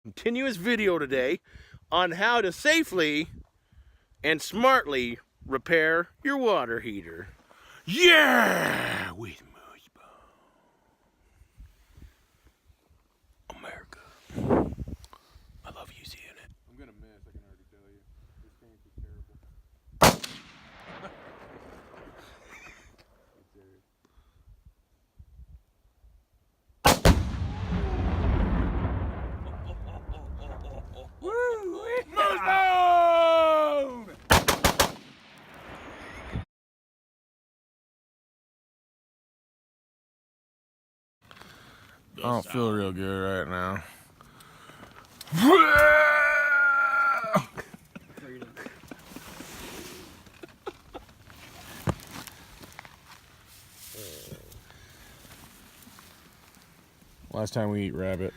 Continuous video today on how to safely and smartly repair your water heater. Yeah! With America. I love you seeing it. I'm gonna miss, I can already tell you. This game is terrible. It's serious. I don't feel real good right now. Last time we eat rabbit.